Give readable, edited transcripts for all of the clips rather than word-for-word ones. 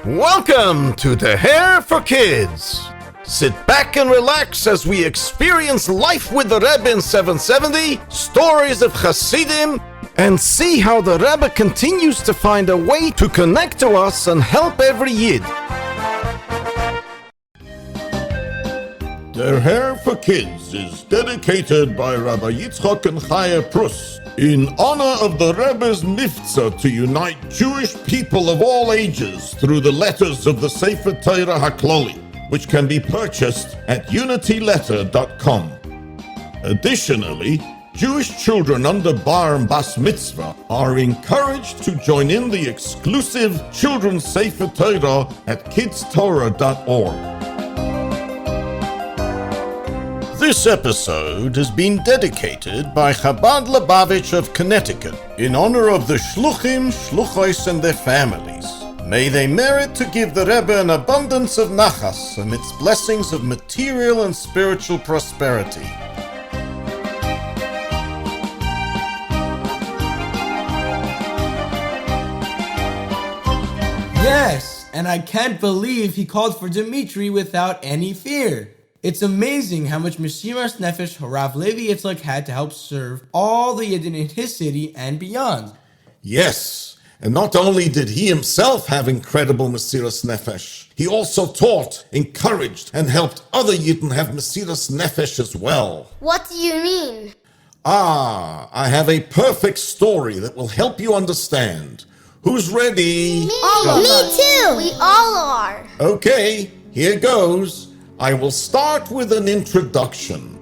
Welcome to Derher For Kids. Sit back and relax as we experience life with the Rebbe in 770, stories of Hasidim, and see how the Rebbe continues to find a way to connect to us and help every Yid. Derher For Kids is dedicated by Rabbi Yitzchok and Chaya Prus in honor of the Rebbe's Niftzah to unite Jewish people of all ages through the letters of the Sefer Torah HaKloli, which can be purchased at unityletter.com. Additionally, Jewish children under Bar and Bas Mitzvah are encouraged to join in the exclusive Children's Sefer Torah at kidstorah.org. This episode has been dedicated by Chabad Lubavitch of Connecticut in honor of the Shluchim, Shluchos and their families. May they merit to give the Rebbe an abundance of nachas amidst blessings of material and spiritual prosperity. Yes, and I can't believe he called for Dimitri without any fear. It's amazing how much Mesiras Nefesh Harav Levi Yitzchok had to help serve all the Yidden in his city and beyond. Yes, and not only did he himself have incredible Mesiras Nefesh, he also taught, encouraged, and helped other Yidden have Mesiras Nefesh as well. What do you mean? I have a perfect story that will help you understand. Who's ready? Me too! We all are! Okay, here goes. I will start with an introduction.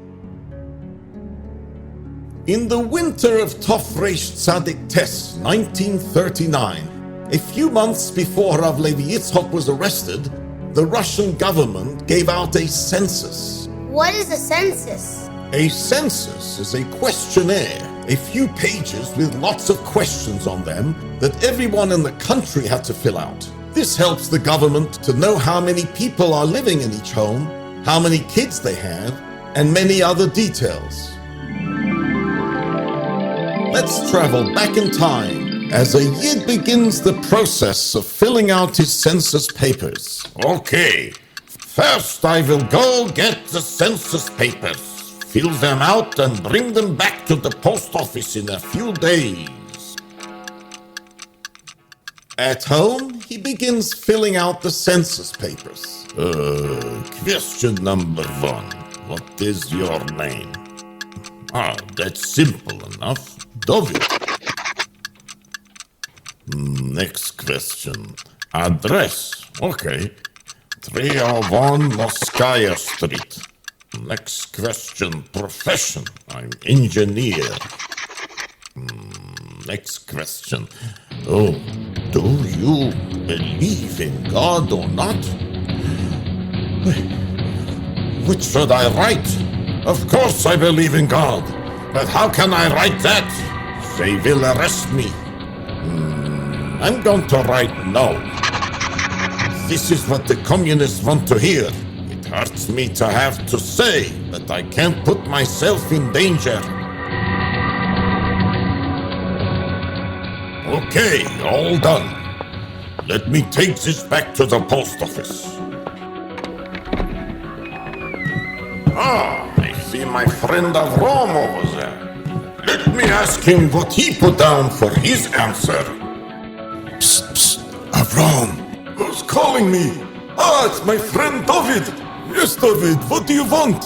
In the winter of Tov Reish Tzadik Tes, 1939, a few months before Harav Levi Yitzchok was arrested, the Russian government gave out a census. What is a census? A census is a questionnaire, a few pages with lots of questions on them that everyone in the country had to fill out. This helps the government to know how many people are living in each home, how many kids they have, and many other details. Let's travel back in time as a Yid begins the process of filling out his census papers. Okay, first I will go get the census papers, fill them out and bring them back to the post office in a few days. At home, he begins filling out the census papers. Question number 1. What is your name? That's simple enough. David. Next question. Address. Okay. 301 Moskaya Street. Next question. Profession. I'm engineer. Next question. Do you believe in God or not? Which should I write? Of course I believe in God. But how can I write that? They will arrest me. I'm going to write no. This is what the communists want to hear. It hurts me to have to say, but I can't put myself in danger. Okay, all done. Let me take this back to the post office. I see my friend Avram over there. Let me ask him what he put down for his answer. Psst, Avram. Who's calling me? It's my friend David. Yes, David, what do you want?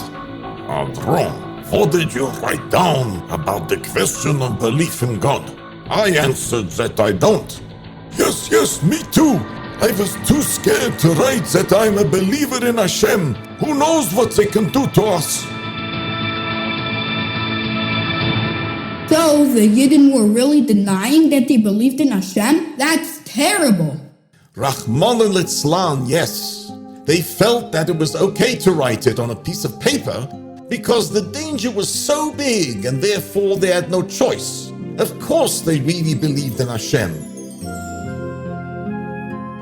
Avram, what did you write down about the question of belief in God? I answered that I don't. Yes, me too. I was too scared to write that I'm a believer in Hashem. Who knows what they can do to us? So the Yidden were really denying that they believed in Hashem? That's terrible. Rahman litzlan, yes. They felt that it was okay to write it on a piece of paper because the danger was so big and therefore they had no choice. Of course they really believed in Hashem.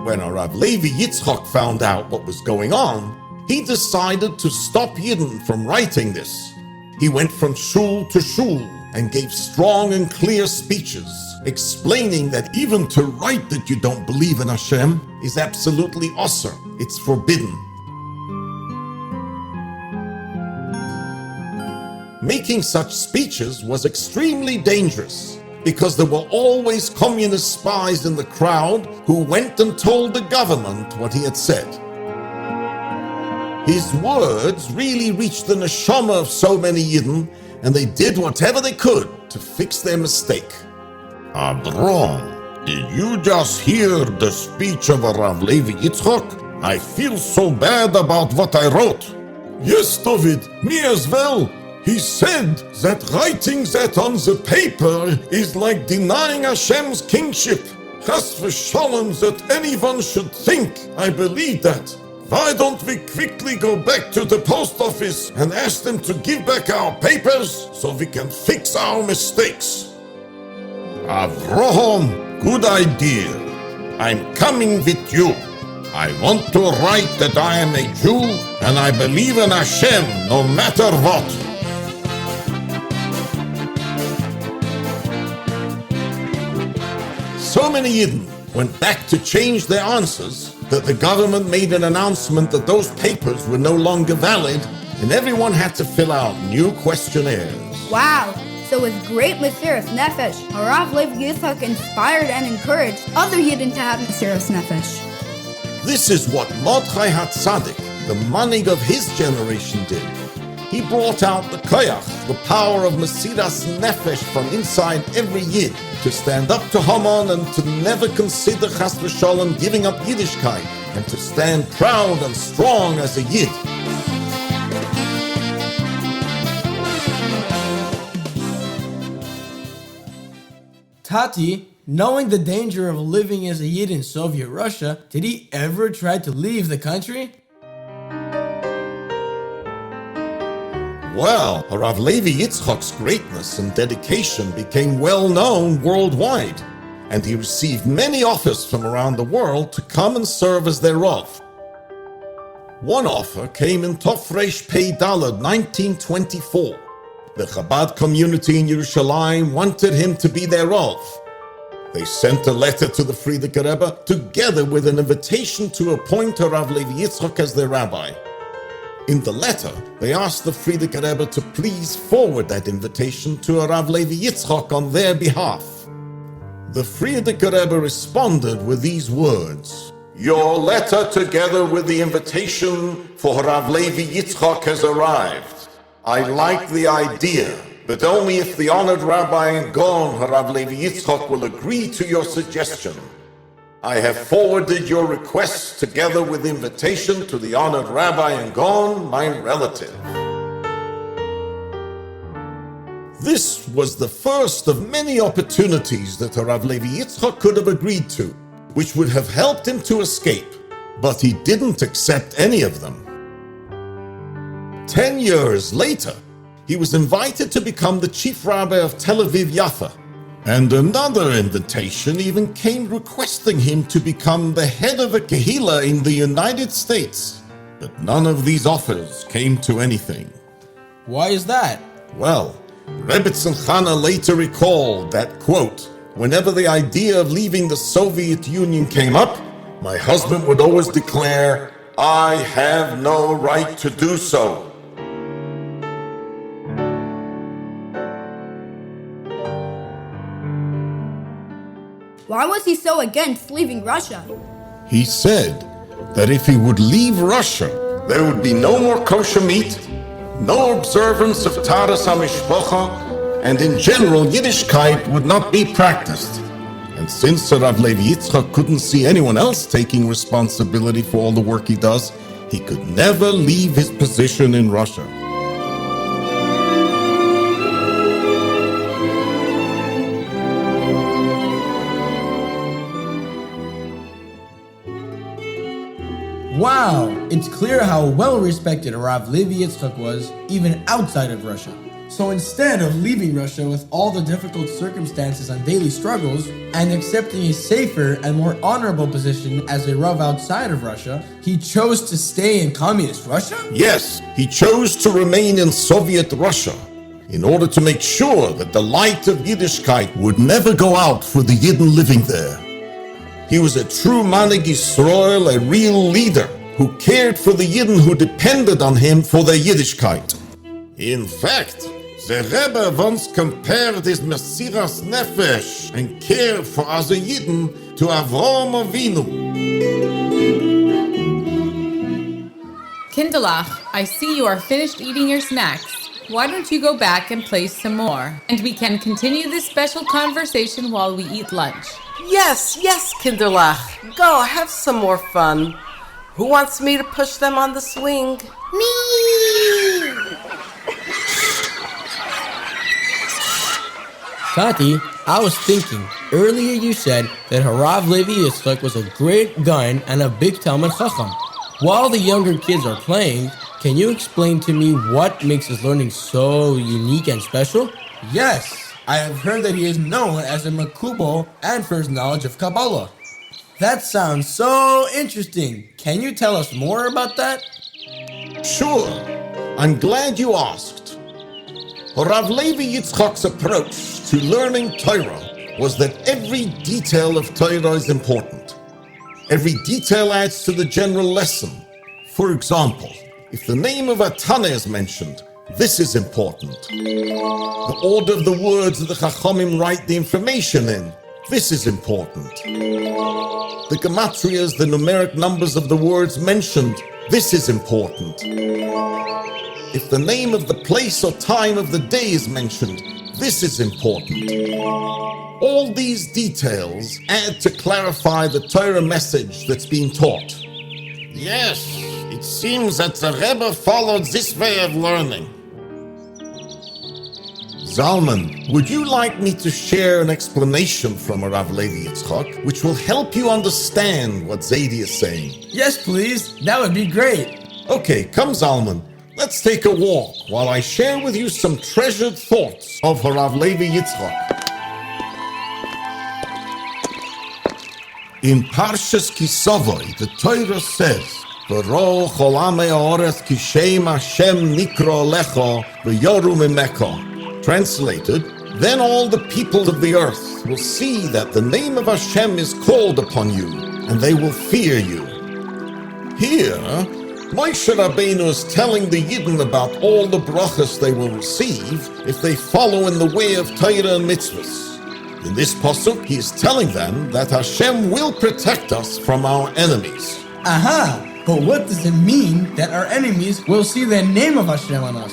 When Harav Levi Yitzchok found out what was going on, he decided to stop Yidden from writing this. He went from shul to shul and gave strong and clear speeches. explaining that even to write that you don't believe in Hashem is absolutely osur. It's forbidden. Making such speeches was extremely dangerous because there were always communist spies in the crowd who went and told the government what he had said. His words really reached the neshama of so many Yidden, and they did whatever they could to fix their mistake. Avram, did you just hear the speech of Harav Levi Yitzchok? I feel so bad about what I wrote. Yes, David, me as well. He said that writing that on the paper is like denying Hashem's kingship. Chas v'shalom that anyone should think I believe that. Why don't we quickly go back to the post office and ask them to give back our papers so we can fix our mistakes? Avraham, good idea. I'm coming with you. I want to write that I am a Jew and I believe in Hashem no matter what. So many Yidden went back to change their answers that the government made an announcement that those papers were no longer valid and everyone had to fill out new questionnaires. Wow. So with great Mesiras Nefesh, Harav Levi Yitzchak inspired and encouraged other Yidden to have Mesiras Nefesh. This is what Mordechai HaTzadik, the manig of his generation, did. He brought out the koyach, the power of Mesiras Nefesh from inside every Yid, to stand up to Haman and to never consider chas v'shalom giving up Yiddishkeit, and to stand proud and strong as a Yid. Tati, knowing the danger of living as a Yid in Soviet Russia, did he ever try to leave the country? Well, Harav Levi Yitzchok's greatness and dedication became well known worldwide, and he received many offers from around the world to come and serve as their Rav. One offer came in Tofresh Pei Daled 1924. The Chabad community in Yerushalayim wanted him to be their Rav. They sent a letter to the Frierdiker Rebbe together with an invitation to appoint Harav Levi Yitzchok as their rabbi. In the letter, they asked the Frierdiker Rebbe to please forward that invitation to Harav Levi Yitzchok on their behalf. The Frierdiker Rebbe responded with these words: "Your letter together with the invitation for Harav Levi Yitzchok has arrived. I like the idea, but only if the honored Rabbi and Gaon Harav Levi Yitzchok will agree to your suggestion. I have forwarded your request together with invitation to the honored Rabbi and Gaon, my relative." This was the first of many opportunities that Harav Levi Yitzchok could have agreed to, which would have helped him to escape, but he didn't accept any of them. 10 years later, he was invited to become the chief rabbi of Tel Aviv Yaffa, and another invitation even came requesting him to become the head of a kehillah in the United States. But none of these offers came to anything. Why is that? Well, Rebbe Tzimchana later recalled that, quote, "Whenever the idea of leaving the Soviet Union came up, my husband would always declare, 'I have no right to do so.'" Why was he so against leaving Russia? He said that if he would leave Russia, there would be no more kosher meat, no observance of Taras HaMishpacha, and in general, Yiddishkeit would not be practiced. And since Harav Levi Yitzchak couldn't see anyone else taking responsibility for all the work he does, he could never leave his position in Russia. Wow, it's clear how well-respected Harav Levi Yitzchak was, even outside of Russia. So instead of leaving Russia with all the difficult circumstances and daily struggles, and accepting a safer and more honorable position as a Rav outside of Russia, he chose to stay in communist Russia? Yes, he chose to remain in Soviet Russia. in order to make sure that the light of Yiddishkeit would never go out for the Yidden living there. He was a true Manig Yisrael, a real leader who cared for the Yidden who depended on him for their Yiddishkeit. In fact, the Rebbe once compared his Mesiras Nefesh and care for other Yidden to Avraham Avinu. Kinderlach, I see you are finished eating your snacks. Why don't you go back and place some more? And we can continue this special conversation while we eat lunch. Yes, Kinderlach. Go, have some more fun. Who wants me to push them on the swing? Me! Tati, I was thinking, earlier you said that Harav Levi Yitzchok was a great Gaon and a big Talmud Chacham. While the younger kids are playing, can you explain to me what makes his learning so unique and special? Yes, I have heard that he is known as a Makubal and for his knowledge of Kabbalah. That sounds so interesting. Can you tell us more about that? Sure, I'm glad you asked. Harav Levi Yitzchok's approach to learning Torah was that every detail of Torah is important. Every detail adds to the general lesson. For example, if the name of a Tana is mentioned, this is important. The order of the words that the Chachamim write the information in, this is important. The gematrias, the numeric numbers of the words mentioned, this is important. If the name of the place or time of the day is mentioned, this is important. All these details add to clarify the Torah message that's being taught. Yes, it seems that the Rebbe followed this way of learning. Zalman, would you like me to share an explanation from Harav Levi Yitzchok, which will help you understand what Zadie is saying? Yes, please. That would be great. Okay, come Zalman. Let's take a walk while I share with you some treasured thoughts of Harav Levi Yitzchok. In Parshas Kisavoi, the Torah says, V'ro cholam ha'oretz ki shem Hashem nikro lecho v'yoru mimeko. Translated, then all the people of the earth will see that the name of Hashem is called upon you, and they will fear you. Here, Moshe Rabbeinu is telling the Yidden about all the brachas they will receive if they follow in the way of Torah and mitzvahs. In this pasuk, he is telling them that Hashem will protect us from our enemies. Aha! But what does it mean that our enemies will see the name of Hashem on us?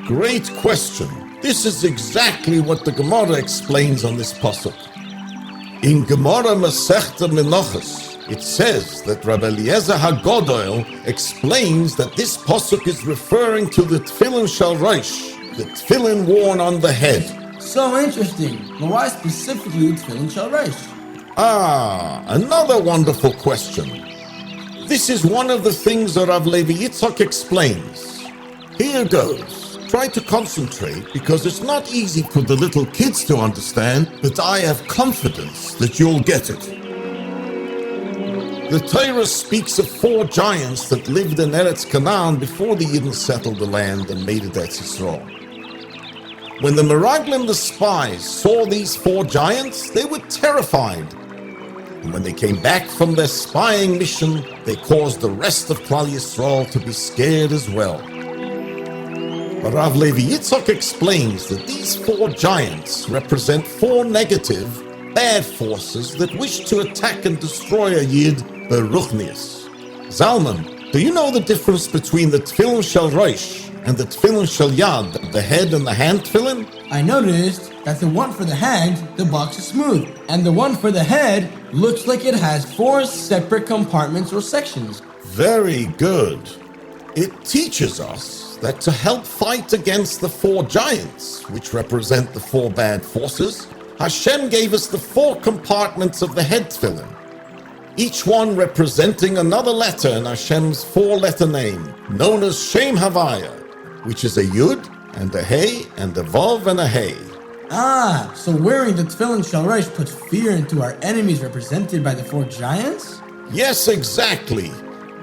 Great question. This is exactly what the Gemara explains on this pasuk. In Gemara Masechta Menachos, it says that Rabbi Eliezer HaGodol explains that this pasuk is referring to the tefillin shel rosh, the tefillin worn on the head. So interesting. But why specifically tefillin shel rosh? Another wonderful question. This is one of the things that Rav Levi Yitzchok explains. Here goes. Try to concentrate because it's not easy for the little kids to understand, but I have confidence that you'll get it. The Torah speaks of 4 giants that lived in Eretz Canaan before the Yidden settled the land and made it Eretz Yisrael. When the Meraglim, the spies, saw these 4 giants, they were terrified. And when they came back from their spying mission, they caused the rest of Klal Yisrael to be scared as well. But Rav Levi Yitzchok explains that these 4 giants represent 4 negative, bad forces that wish to attack and destroy a Yid, Beruchnius. Zalman, do you know the difference between the tefillin shel rosh and the tefillin shel yad, the head and the hand tefillin? I noticed that the one for the hand, the box is smooth, and the one for the head looks like it has 4 separate compartments or sections. Very good. It teaches us that to help fight against the 4 giants, which represent the 4 bad forces, Hashem gave us the 4 compartments of the head tefillin, each one representing another letter in Hashem's 4-letter name, known as Shem Havaya, which is a Yud and a Hey and a Vav and a Hey. So wearing the tefillin shel rosh puts fear into our enemies represented by the 4 giants? Yes, exactly.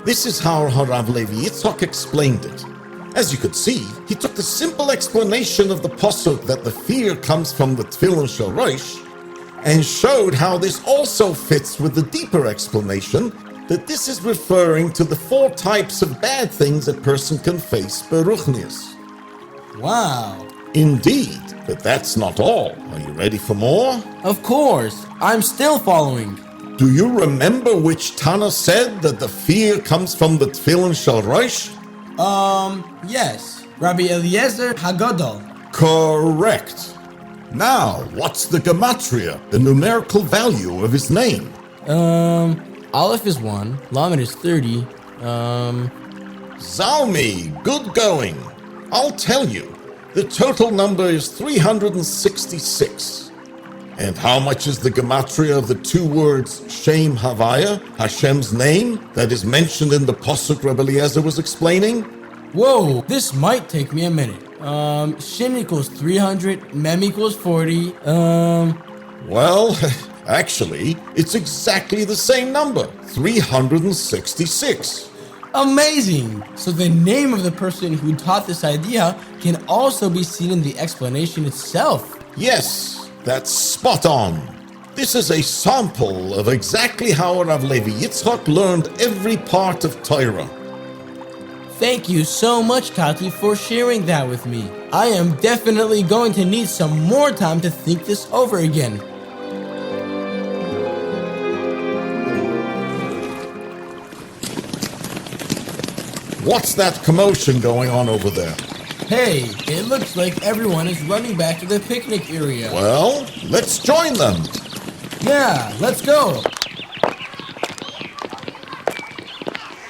This is how Harav Levi Yitzchok explained it. As you could see, he took the simple explanation of the pasuk that the fear comes from the Tefillin Shel Rosh and showed how this also fits with the deeper explanation that this is referring to the 4 types of bad things a person can face beruchnius. Wow. Indeed, but that's not all. Are you ready for more? Of course. I'm still following. Do you remember which Tana said that the fear comes from the Tefillin Shel Rosh? Yes. Rabbi Eliezer Hagadol. Correct. Now, what's the gematria, the numerical value of his name? Aleph is 1, Lamed is 30, Zalmi, good going. I'll tell you, the total number is 366. And how much is the gematria of the 2 words Shem Havaya, Hashem's name, that is mentioned in the pasuk Rebbe Eliezer was explaining? Whoa, this might take me a minute. Shin equals 300, Mem equals 40, Well, actually, it's exactly the same number, 366. Amazing! So the name of the person who taught this idea can also be seen in the explanation itself. Yes, that's spot on. This is a sample of exactly how Harav Levi Yitzchok learned every part of Torah. Thank you so much, Tati, for sharing that with me. I am definitely going to need some more time to think this over again. What's that commotion going on over there? Hey, it looks like everyone is running back to the picnic area. Well, let's join them. Yeah, let's go.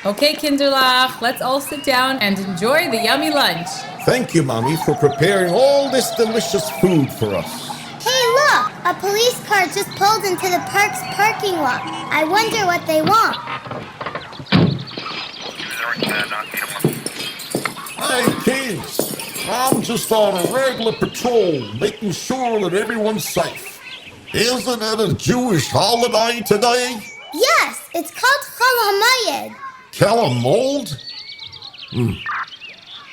Okay, Kinderlach, let's all sit down and enjoy the yummy lunch. Thank you, Mommy, for preparing all this delicious food for us. Hey, look! A police car just pulled into the park's parking lot. I wonder what they want. Hey, kids, I'm just on a regular patrol, making sure that everyone's safe. Isn't it a Jewish holiday today? Yes, it's called Chol HaMoed. Mold?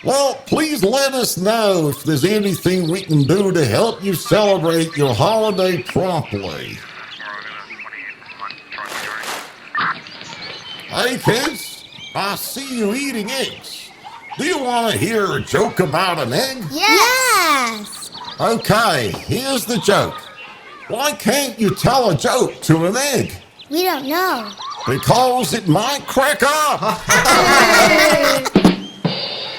Well, please let us know if there's anything we can do to help you celebrate your holiday properly. Hey, kids, I see you eating eggs. Do you want to hear a joke about an egg? Yes! Okay, here's the joke. Why can't you tell a joke to an egg? We don't know. Because it might crack up.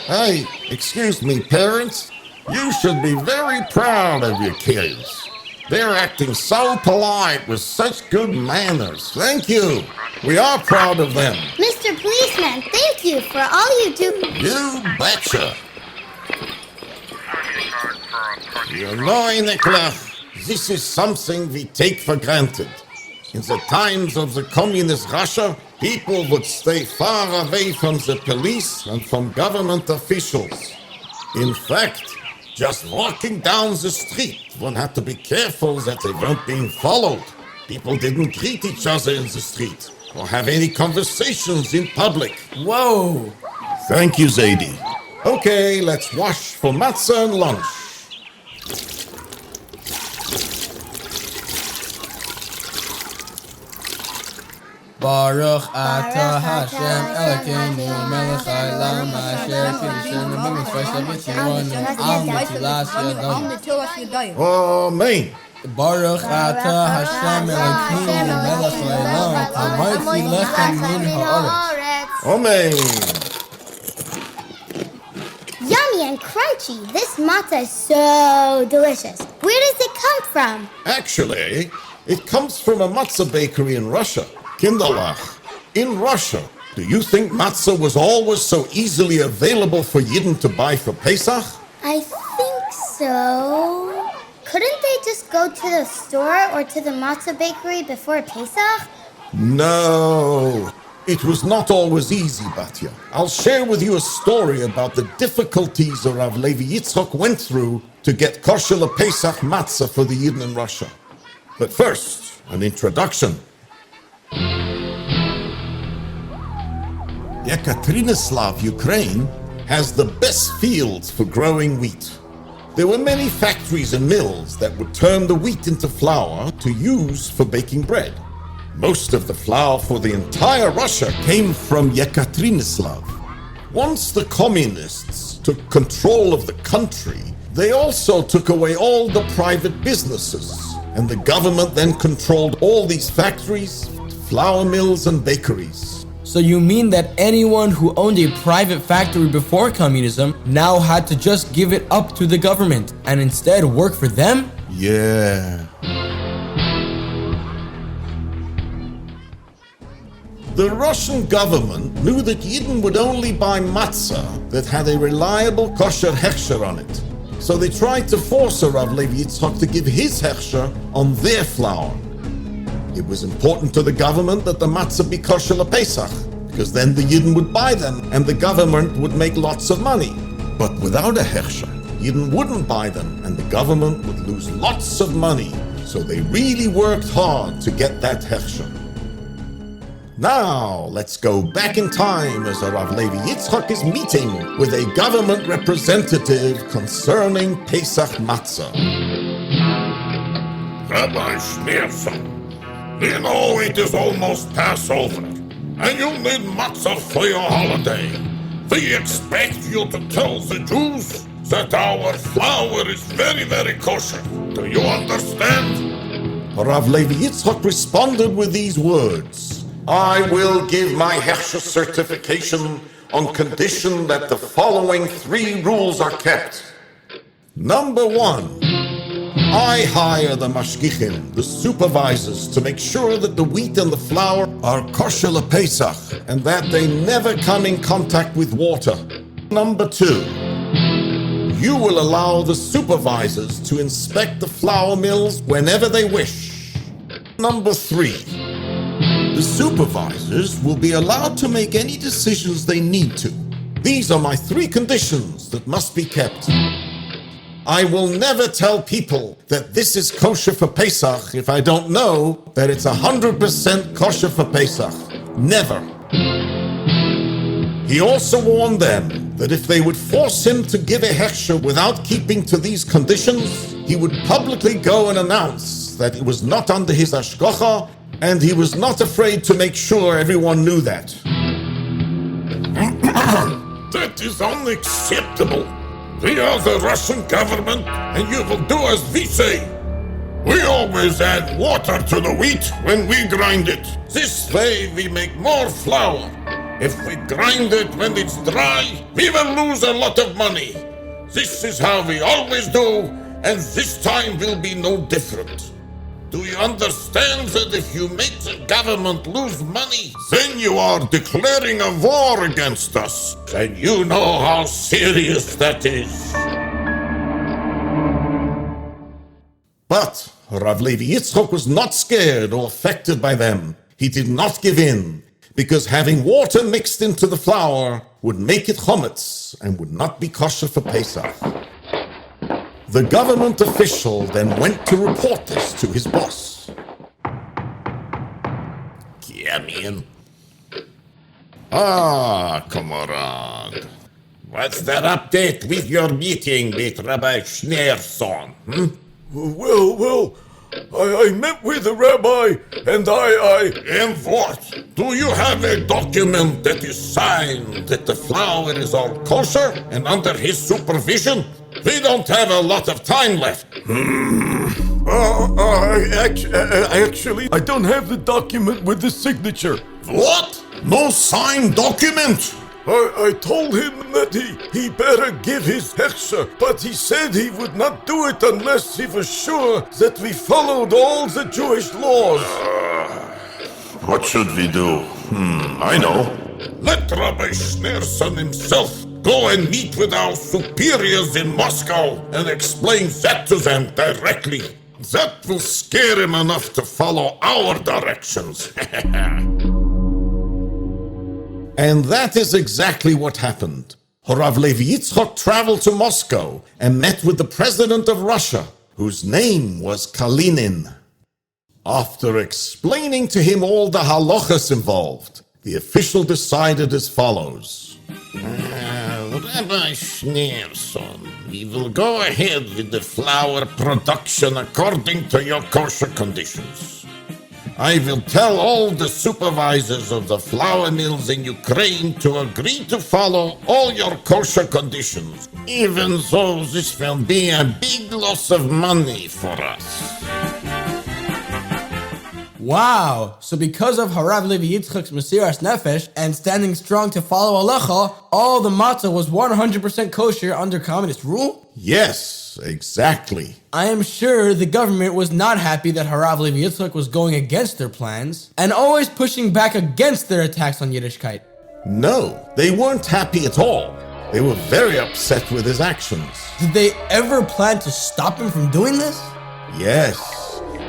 Hey, excuse me, parents. You should be very proud of your kids. They're acting so polite with such good manners. Thank you. We are proud of them. Mr. Policeman, thank you for all you do. You betcha. You know, Nikolach, this is something we take for granted. In the times of the communist Russia, people would stay far away from the police and from government officials. In fact, just walking down the street, one had to be careful that they weren't being followed. People didn't greet each other in the street or have any conversations in public. Whoa! Thank you, Zaidi. Okay, let's wash for matzah and lunch. Baruch atah Hashem Elokeinu melech haolam asher kiddushanu b'mitzvah v'tzivonu al netilas yadayim. Amen. Baruch atah Hashem Elokeinu melech haolam hamaytzi lechem min haaretz. Amen. Yummy and crunchy. This matzah is so delicious. Where does it come from? Actually, it comes from a matzah bakery in Russia. Kinderlach, in Russia, do you think matzah was always so easily available for Yidden to buy for Pesach? I think so. Couldn't they just go to the store or to the matzah bakery before Pesach? No, it was not always easy, Batya. I'll share with you a story about the difficulties Harav Levi Yitzchok went through to get kosher Pesach matzah for the Yidden in Russia. But first, an introduction. Yekaterinoslav, Ukraine, has the best fields for growing wheat. There were many factories and mills that would turn the wheat into flour to use for baking bread. Most of the flour for the entire Russia came from Yekaterinoslav. Once the communists took control of the country, they also took away all the private businesses, and the government then controlled all these factories, flour mills, and bakeries. So you mean that anyone who owned a private factory before communism now had to just give it up to the government and instead work for them? Yeah. The Russian government knew that Yidden would only buy matzah that had a reliable kosher hechsher on it. So they tried to force Harav Levi Yitzchok to give his hechsher on their flour. It was important to the government that the matzah be kosher LePesach, because then the Yidden would buy them and the government would make lots of money. But without a hechsher, Yidden wouldn't buy them and the government would lose lots of money. So they really worked hard to get that hechsher. Now, let's go back in time as Harav Levi Yitzchok is meeting with a government representative concerning Pesach Matzah. Rabbi Schneerson, you know it is almost Passover, and you need matzah for your holiday. We expect you to tell the Jews that our flour is very, very kosher. Do you understand? Harav Levi Yitzchok responded with these words. I will give my hechsher certification on condition that the following 3 rules are kept. Number 1, I hire the mashgichim, the supervisors, to make sure that the wheat and the flour are kosher LePesach and that they never come in contact with water. Number 2, you will allow the supervisors to inspect the flour mills whenever they wish. Number 3, the supervisors will be allowed to make any decisions they need to. These are my 3 conditions that must be kept. I will never tell people that this is kosher for Pesach if I don't know that it's 100% kosher for Pesach. Never. He also warned them that if they would force him to give a hechsher without keeping to these conditions, he would publicly go and announce that it was not under his hashgacha, and he was not afraid to make sure everyone knew that. That is unacceptable. We are the Russian government, and you will do as we say. We always add water to the wheat when we grind it. This way we make more flour. If we grind it when it's dry, we will lose a lot of money. This is how we always do, and this time will be no different. Do you understand that if you make the government lose money, then you are declaring a war against us? And you know how serious that is. But Harav Levi Yitzchok was not scared or affected by them. He did not give in, because having water mixed into the flour would make it chometz and would not be kosher for Pesach. The government official then went to report this to his boss. Come in. Ah, comrade. What's that update with your meeting with Rabbi Schneerson? Well, I met with the rabbi, and And what? Do you have a document that is signed that the flour is all kosher and under his supervision? We don't have a lot of time left. Actually, I don't have the document with the signature. What? No signed document? I told him that he better give his hechsher, but he said he would not do it unless he was sure that we followed all the Jewish laws. What should we do? I know. Let Rabbi Schneerson himself go and meet with our superiors in Moscow and explain that to them directly. That will scare him enough to follow our directions. And that is exactly what happened. Harav Levi Yitzchok traveled to Moscow and met with the president of Russia, whose name was Kalinin. After explaining to him all the halachas involved, the official decided as follows. Rabbi Schneerson, we will go ahead with the flour production according to your kosher conditions. I will tell all the supervisors of the flour mills in Ukraine to agree to follow all your kosher conditions, even though this will be a big loss of money for us. Wow! So because of Harav Levi Yitzchak's Mesiras Nefesh and standing strong to follow halacha, all the matzah was 100% kosher under communist rule? Yes, exactly. I am sure the government was not happy that Harav Levi Yitzchak was going against their plans and always pushing back against their attacks on Yiddishkeit. No, they weren't happy at all. They were very upset with his actions. Did they ever plan to stop him from doing this? Yes.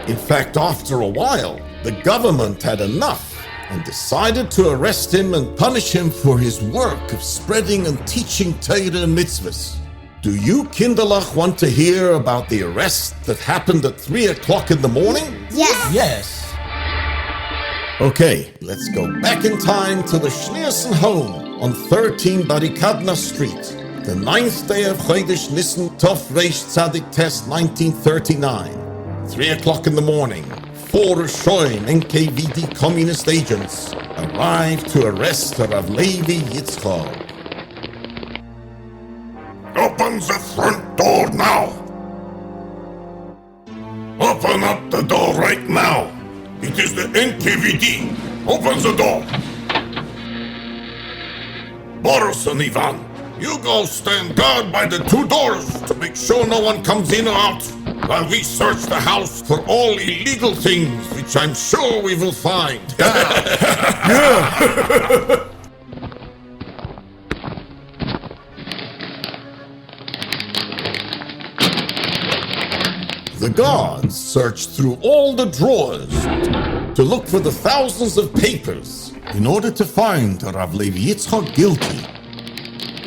In fact, after a while, the government had enough and decided to arrest him and punish him for his work of spreading and teaching Torah and mitzvahs. Do you, Kinderlach, want to hear about the arrest that happened at 3 o'clock in the morning? Yes. Yes. Okay, let's go back in time to the Schneerson home on 13 Barikadna Street, the 9th day of Chodesh Nisan Tov Reish Tzadik Tes 1939. 3 o'clock in the morning, 4 Shoim NKVD communist agents arrived to arrest Harav Levi Yitzchok. Open the front door now! Open up the door right now! It is the NKVD! Open the door! Boris and Ivan, you go stand guard by the 2 doors to make sure no one comes in or out, while we search the house for all illegal things, which I'm sure we will find. The guards searched through all the drawers to look for the thousands of papers in order to find Harav Levi Yitzchok guilty.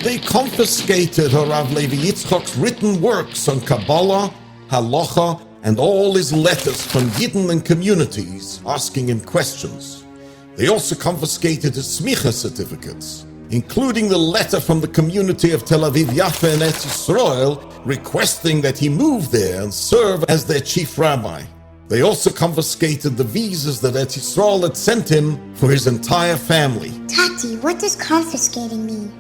They confiscated Harav Levi Yitzchok's written works on Kabbalah, Halacha, and all his letters from Yidden and communities asking him questions. They also confiscated his smicha certificates, including the letter from the community of Tel Aviv Yaffa and Eretz Yisrael requesting that he move there and serve as their chief rabbi. They also confiscated the visas that Eretz Yisrael had sent him for his entire family. Tati, what does confiscating mean?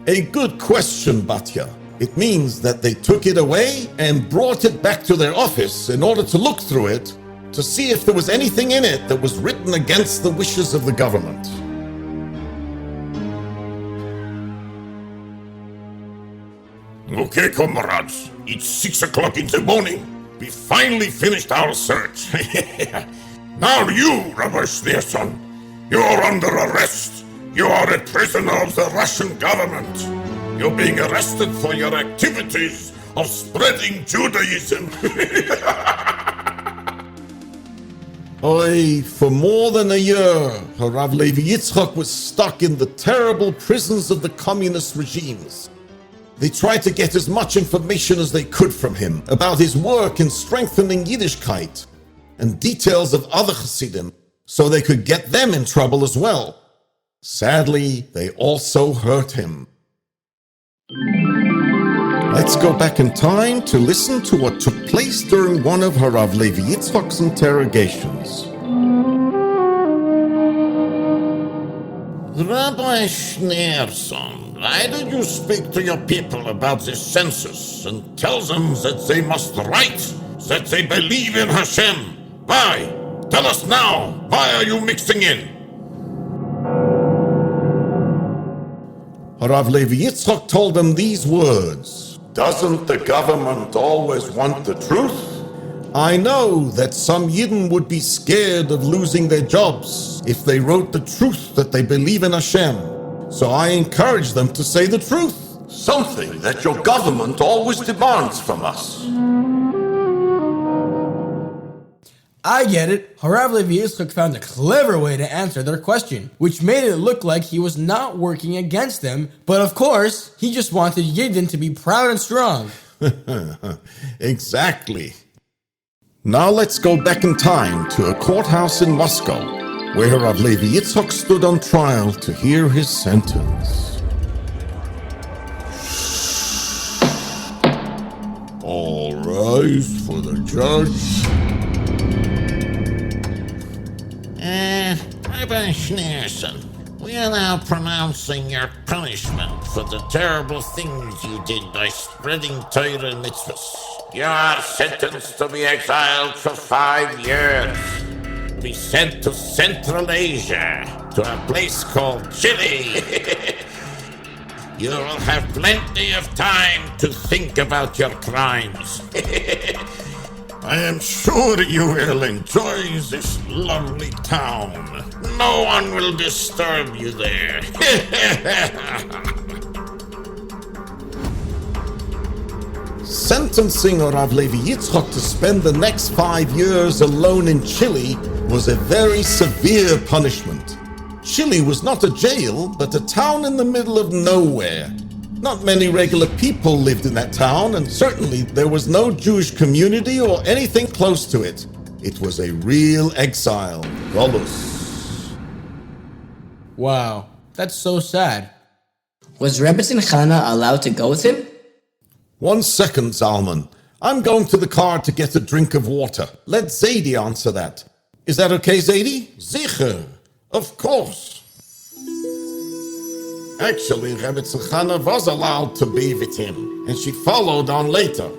A good question, Batya. It means that they took it away and brought it back to their office in order to look through it to see if there was anything in it that was written against the wishes of the government. Okay, comrades, it's 6 o'clock in the morning. We finally finished our search. Now you, Rabbi Schneerson, you are under arrest. You are a prisoner of the Russian government. You're being arrested for your activities of spreading Judaism. Oy, for more than a year, Harav Levi Yitzchok was stuck in the terrible prisons of the communist regimes. They tried to get as much information as they could from him about his work in strengthening Yiddishkeit and details of other Hasidim so they could get them in trouble as well. Sadly, they also hurt him. Let's go back in time to listen to what took place during one of Harav Levi Yitzchok's interrogations. Rabbi Schneerson, why don't you speak to your people about this census and tell them that they must write that they believe in Hashem? Why? Tell us now. Why are you mixing in? Harav Levi Yitzchok told them these words. Doesn't the government always want the truth? I know that some Yidden would be scared of losing their jobs if they wrote the truth that they believe in Hashem. So I encourage them to say the truth. Something that your government always demands from us. I get it. Harav Levi Yitzchak found a clever way to answer their question, which made it look like he was not working against them, but of course, he just wanted Yidden to be proud and strong. Exactly. Now let's go back in time to a courthouse in Moscow, where Harav Levi Yitzchok stood on trial to hear his sentence. case for the judge. Rebbe Schneerson, we are now pronouncing your punishment for the terrible things you did by spreading Torah and mitzvahs. You are sentenced to be exiled for 5 years. Be sent to Central Asia, to a place called Chile. You will have plenty of time to think about your crimes. I am sure you will enjoy this lovely town. No one will disturb you there. Sentencing Harav Levi Yitzchok to spend the next 5 years alone in Chile was a very severe punishment. Chile was not a jail, but a town in the middle of nowhere. Not many regular people lived in that town, and certainly there was no Jewish community or anything close to it. It was a real exile. Golus. Wow, that's so sad. Was Rebbe Chana allowed to go with him? 1 second, Zalman. I'm going to the car to get a drink of water. Let Zadie answer that. Is that okay, Zadie? Sicher, of course. Actually, Rebbe Chana was allowed to be with him, and she followed on later.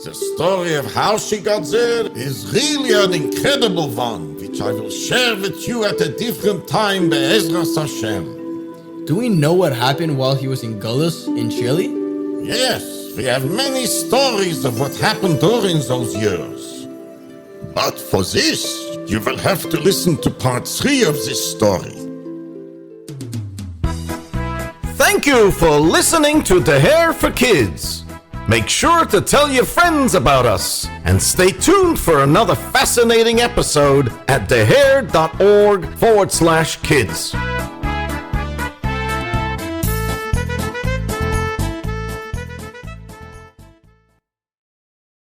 The story of how she got there is really an incredible one, which I will share with you at a different time, Be'ezras Hashem. Do we know what happened while he was in Gullus in Chile? Yes, we have many stories of what happened during those years. But for this, you will have to listen to part 3 of this story. Thank you for listening to Derher For Kids. Make sure to tell your friends about us and stay tuned for another fascinating episode at derher.org/kids.